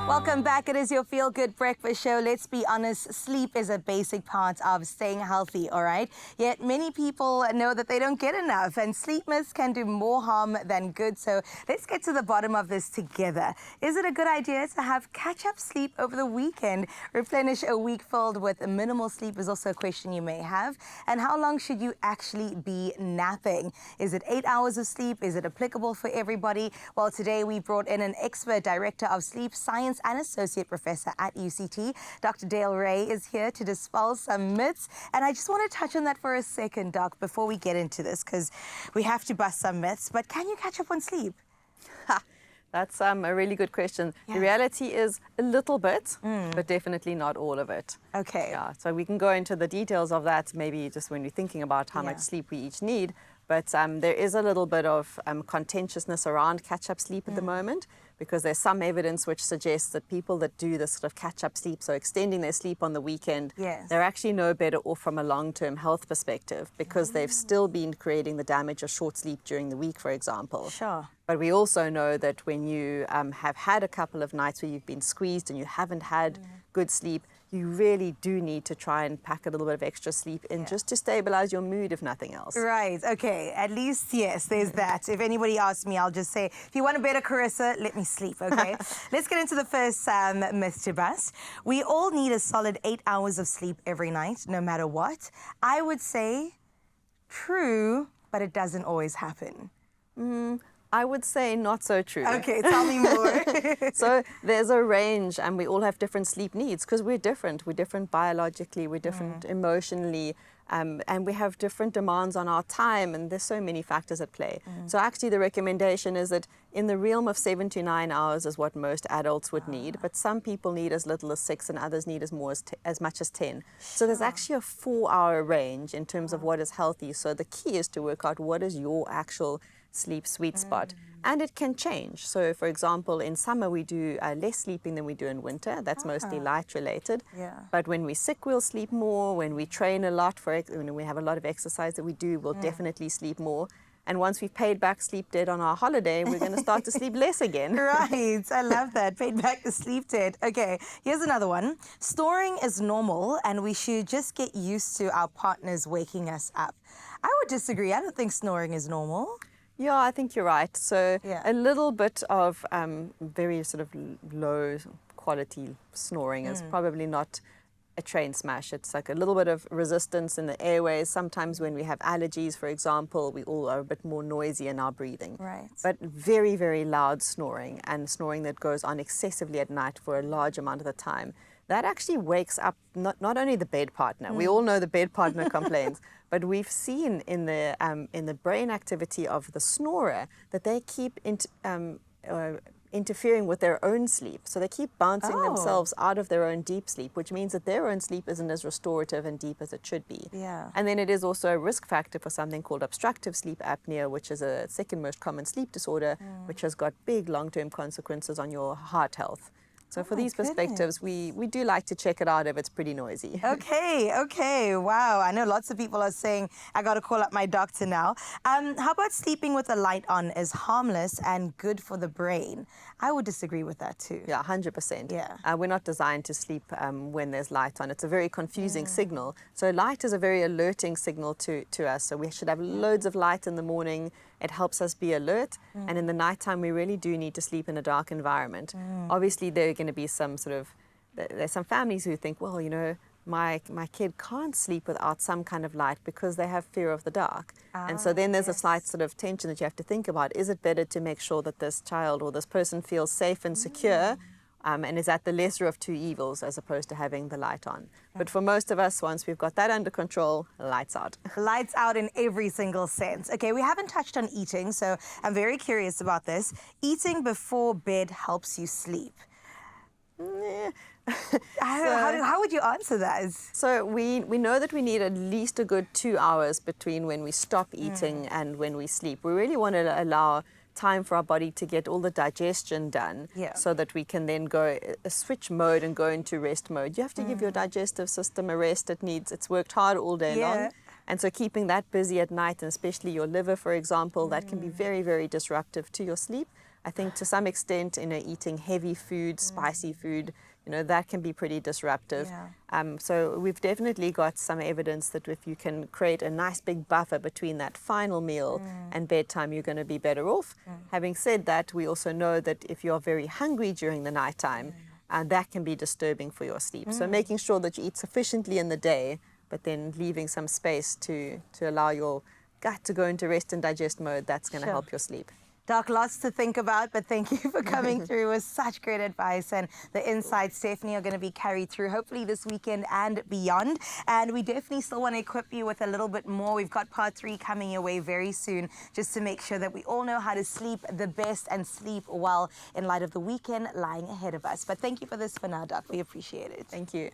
Welcome back. It is your Feel Good Breakfast Show. Let's be honest, sleep is a basic part of staying healthy, all right? Yet many people know that they don't get enough, and sleep myths can do more harm than good. So let's get to the bottom of this together. Is it a good idea to have catch-up sleep over the weekend? Replenish a week filled with minimal sleep is also a question you may have. And how long should you actually be napping? Is it 8 hours of sleep? Is it applicable for everybody? Well, today we brought in an expert, director of sleep science and associate professor at UCT. Dr. Dale Ray is here to dispel some myths. And I just want to touch on that for a second, Doc, before we get into this, because we have to bust some myths. But can you catch up on sleep? That's a really good question. Yeah. The reality is a little bit, but definitely not all of it. Okay. Yeah, so we can go into the details of that maybe just when we're thinking about how much sleep we each need. But there is a little bit of contentiousness around catch-up sleep at the moment, because there's some evidence which suggests that people that do this sort of catch-up sleep, so extending their sleep on the weekend, they're actually no better off from a long-term health perspective, because they've still been creating the damage of short sleep during the week, for example. Sure. But we also know that when you have had a couple of nights where you've been squeezed and you haven't had good sleep, you really do need to try and pack a little bit of extra sleep in just to stabilize your mood, if nothing else. Right, okay, at least, yes, there's that. If anybody asks me, I'll just say, if you want a better Carissa, let me sleep, okay? Let's get into the first myth to bust. We all need a solid 8 hours of sleep every night, no matter what. I would say true, but it doesn't always happen. I would say not so true. Okay, tell me more. So there's a range, and we all have different sleep needs because we're different. We're different biologically, we're different emotionally, and we have different demands on our time, and there's so many factors at play. So actually the recommendation is that in the realm of 7 to 9 hours is what most adults would need, but some people need as little as 6 and others need as much as 10. So there's actually a 4-hour range in terms of what is healthy. So the key is to work out what is your actual sleep sweet spot, and it can change. So for example, in summer we do less sleeping than we do in winter. That's mostly light related. But when we're sick, we'll sleep more. When we train a lot, when we have a lot of exercise that we do, we'll definitely sleep more. And once we've paid back sleep debt on our holiday, we're going to start to sleep less again. Right, I love that. Paid back the sleep debt. Okay, here's another one. Snoring is normal, and we should just get used to our partners waking us up. I would disagree. I don't think snoring is normal. Yeah, I think you're right. So a little bit of very sort of low quality snoring is probably not a train smash. It's like a little bit of resistance in the airways. Sometimes when we have allergies, for example, we all are a bit more noisy in our breathing. Right. But very, very loud snoring, and snoring that goes on excessively at night for a large amount of the time, that actually wakes up not only the bed partner. We all know the bed partner complains, but we've seen in the brain activity of the snorer that they keep interfering with their own sleep. So they keep bouncing themselves out of their own deep sleep, which means that their own sleep isn't as restorative and deep as it should be. Yeah. And then it is also a risk factor for something called obstructive sleep apnea, which is a second most common sleep disorder, which has got big long-term consequences on your heart health. So for these perspectives, we do like to check it out if it's pretty noisy. Okay, wow. I know lots of people are saying, I got to call up my doctor now. How about sleeping with the light on is harmless and good for the brain? I would disagree with that too. Yeah, 100%. Yeah. We're not designed to sleep when there's light on. It's a very confusing signal. So light is a very alerting signal to us. So we should have loads of light in the morning. It helps us be alert. And in the nighttime, we really do need to sleep in a dark environment. Obviously, there are going to be there's some families who think, well, you know, my kid can't sleep without some kind of light because they have fear of the dark. And so then there's a slight sort of tension that you have to think about. Is it better to make sure that this child or this person feels safe and secure and is at the lesser of two evils as opposed to having the light on? But for most of us, once we've got that under control, lights out. Lights out in every single sense. Okay, we haven't touched on eating, so I'm very curious about this. Eating before bed helps you sleep. How would you answer that? So we know that we need at least a good 2 hours between when we stop eating and when we sleep. We really want to allow time for our body to get all the digestion done so that we can then go switch mode and go into rest mode. You have to give your digestive system a rest. It's worked hard all day long. And so keeping that busy at night, and especially your liver, for example, that can be very, very disruptive to your sleep. I think to some extent, eating heavy food, spicy food, that can be pretty disruptive. Yeah. So we've definitely got some evidence that if you can create a nice big buffer between that final meal and bedtime, you're going to be better off. Having said that, we also know that if you're very hungry during the nighttime, that can be disturbing for your sleep. So making sure that you eat sufficiently in the day, but then leaving some space to allow your gut to go into rest and digest mode, that's going to help your sleep. Doc, lots to think about, but thank you for coming through with such great advice, and the insights definitely are going to be carried through, hopefully this weekend and beyond. And we definitely still want to equip you with a little bit more. We've got part 3 coming your way very soon, just to make sure that we all know how to sleep the best and sleep well in light of the weekend lying ahead of us. But thank you for this for now, Doc. We appreciate it. Thank you.